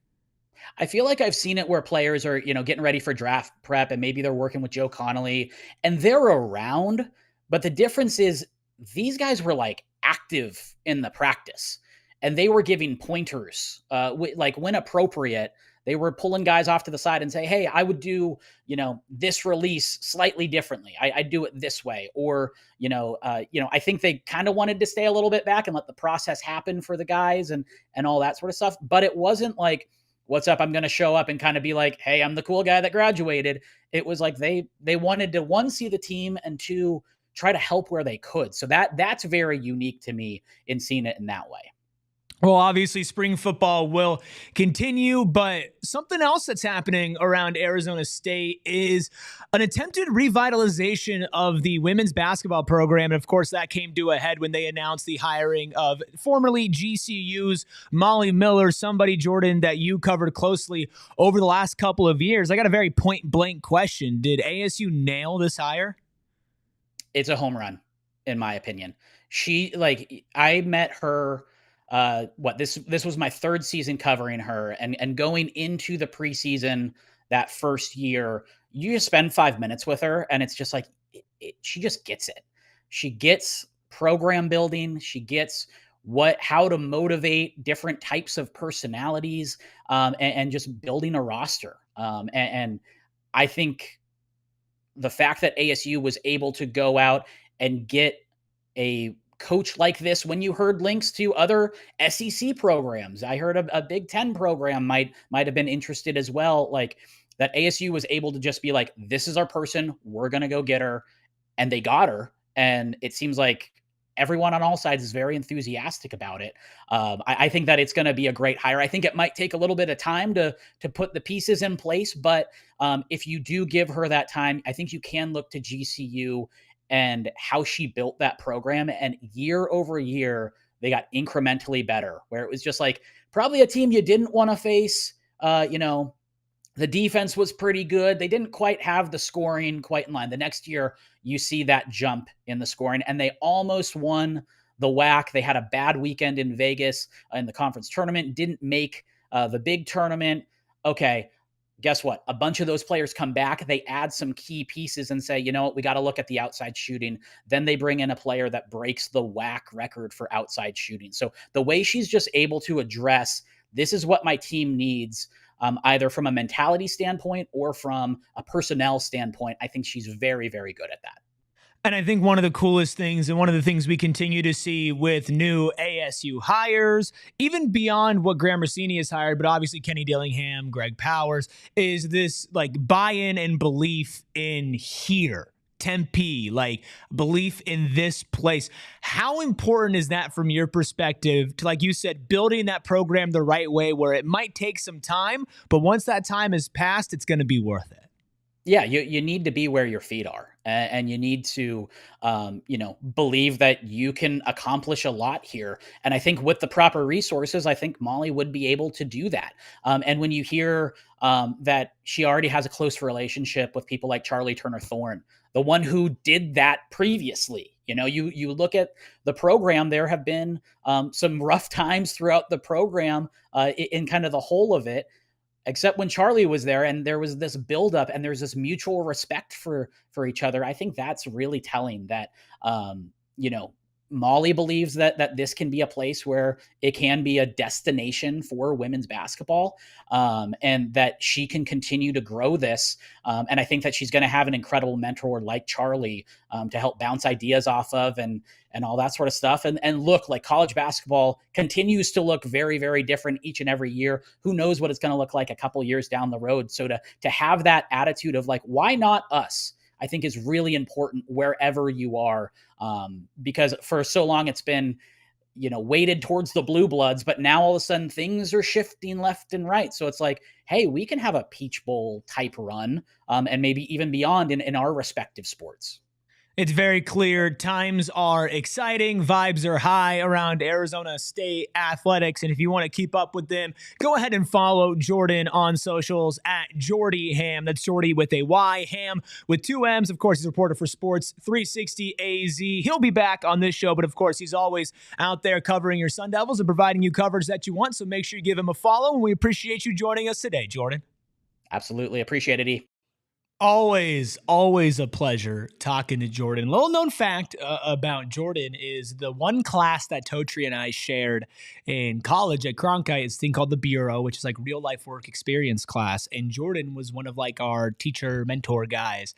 I feel like I've seen it where players are, getting ready for draft prep, and maybe they're working with Joe Connolly and they're around. But the difference is these guys were like active in the practice, and they were giving pointers, like when appropriate. They were pulling guys off to the side and say, hey, I would do, this release slightly differently. I do it this way. Or, I think they kind of wanted to stay a little bit back and let the process happen for the guys and all that sort of stuff. But it wasn't like, what's up? I'm going to show up and kind of be like, hey, I'm the cool guy that graduated. It was like they wanted to, one, see the team, and two, try to help where they could. So that's very unique to me in seeing it in that way. Well, obviously, spring football will continue, but something else that's happening around Arizona State is an attempted revitalization of the women's basketball program. And of course, that came to a head when they announced the hiring of formerly GCU's Molly Miller, somebody, Jordan, that you covered closely over the last couple of years. I got a very point-blank question. Did ASU nail this hire? It's a home run, in my opinion. I met her. This was my third season covering her, and going into the preseason that first year, you just spend 5 minutes with her and it's just like, she just gets it. She gets program building. She gets how to motivate different types of personalities, and just building a roster. And I think the fact that ASU was able to go out and get a coach like this, when you heard links to other SEC programs, I heard a Big Ten program might have been interested as well. Like, that ASU was able to just be like, this is our person, we're going to go get her. And they got her. And it seems like everyone on all sides is very enthusiastic about it. I think that it's going to be a great hire. I think it might take a little bit of time to put the pieces in place, but if you do give her that time, I think you can look to GCU and how she built that program. And year over year, they got incrementally better, where it was just like probably a team you didn't want to face. The defense was pretty good. They didn't quite have the scoring quite in line. The next year, you see that jump in the scoring, and they almost won the WAC. They had a bad weekend in Vegas in the conference tournament, didn't make the big tournament. Okay, guess what? A bunch of those players come back. They add some key pieces and say, you know what, we got to look at the outside shooting. Then they bring in a player that breaks the WAC record for outside shooting. So the way she's just able to address, this is what my team needs, either from a mentality standpoint or from a personnel standpoint, I think she's very, very good at that. And I think one of the coolest things, and one of the things we continue to see with new ASU hires, even beyond what Graham Rossini has hired, but obviously Kenny Dillingham, Greg Powers, is this like buy-in and belief in here. Tempe, like belief in this place. How important is that from your perspective to, like you said, building that program the right way where it might take some time, but once that time has passed, it's going to be worth it? Yeah, you need to be where your feet are, and you need to, believe that you can accomplish a lot here. And I think with the proper resources, I think Molly would be able to do that. And when you hear that she already has a close relationship with people like Charlie Turner Thorne, the one who did that previously, you look at the program, there have been some rough times throughout the program in kind of the whole of it. Except when Charlie was there and there was this buildup and there's this mutual respect for each other. I think that's really telling that, Molly believes that this can be a place where it can be a destination for women's basketball, and that she can continue to grow this. And I think that she's going to have an incredible mentor like Charlie to help bounce ideas off of and all that sort of stuff. And look, like college basketball continues to look very, very different each and every year. Who knows what it's going to look like a couple years down the road. So to have that attitude of like, why not us? I think is really important wherever you are, because for so long it's been, weighted towards the blue bloods, but now all of a sudden things are shifting left and right. So it's like, hey, we can have a Peach Bowl type run, and maybe even beyond in our respective sports. It's very clear times are exciting, vibes are high around Arizona State athletics, and if you want to keep up with them, go ahead and follow Jordan on socials at Jordy Hamm. That's Jordy with a Y, Hamm with two M's. Of course, he's a reporter for Sports 360 AZ. He'll be back on this show, but of course, he's always out there covering your Sun Devils and providing you coverage that you want, so make sure you give him a follow, and we appreciate you joining us today, Jordan. Absolutely appreciate it, E. Always a pleasure talking to Jordan. Little known fact about Jordan is the one class that Totri and I shared in college at Cronkite is a thing called the Bureau, which is like real life work experience class. And Jordan was one of like our teacher mentor guys.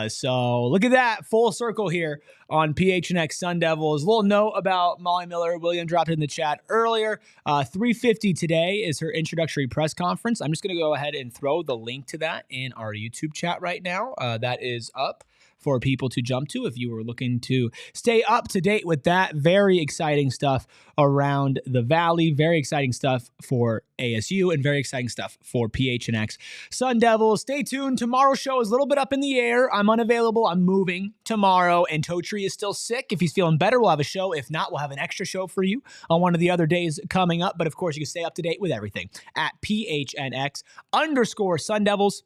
So look at that full circle here on PHNX Sun Devils. A little note about Molly Miller. William dropped it in the chat earlier. 3:50 today is her introductory press conference. I'm just going to go ahead and throw the link to that in our YouTube chat right now. That is up for people to jump to if you were looking to stay up to date with that. Very exciting stuff around the Valley. Very exciting stuff for ASU and very exciting stuff for PHNX Sun Devils. Stay tuned. Tomorrow's show is a little bit up in the air. I'm unavailable. I'm moving tomorrow, and Totri is still sick. If he's feeling better, we'll have a show. If not, we'll have an extra show for you on one of the other days coming up. But of course, you can stay up to date with everything at PHNX_Sun Devils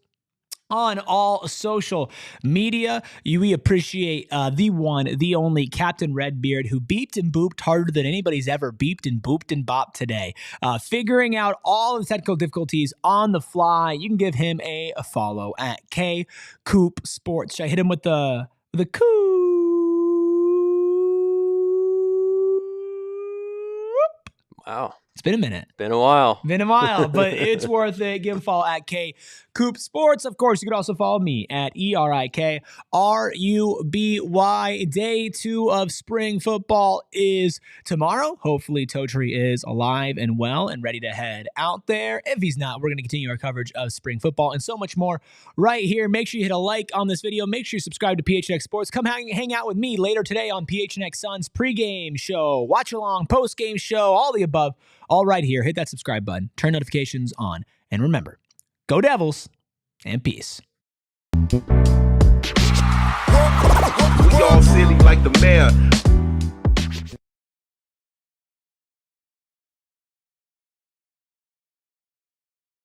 on all social media. We appreciate the one, the only Captain Redbeard, who beeped and booped harder than anybody's ever beeped and booped and bopped today. Figuring out all of the technical difficulties on the fly. You can give him a follow at K Coop Sports. Should I hit him with the Coop? Wow. It's been a minute. Been a while. Been a while, but it's worth it. Give a follow at K Coop Sports. Of course, you can also follow me at ERIKRUBY. Day 2 of spring football is tomorrow. Hopefully, Totri is alive and well and ready to head out there. If he's not, we're going to continue our coverage of spring football and so much more right here. Make sure you hit a like on this video. Make sure you subscribe to PHNX Sports. Come hang out with me later today on PHNX Suns pregame show, watch along, postgame show, all the above. All right here. Hit that subscribe button. Turn notifications on. And remember, go Devils and peace. We all silly like the mayor.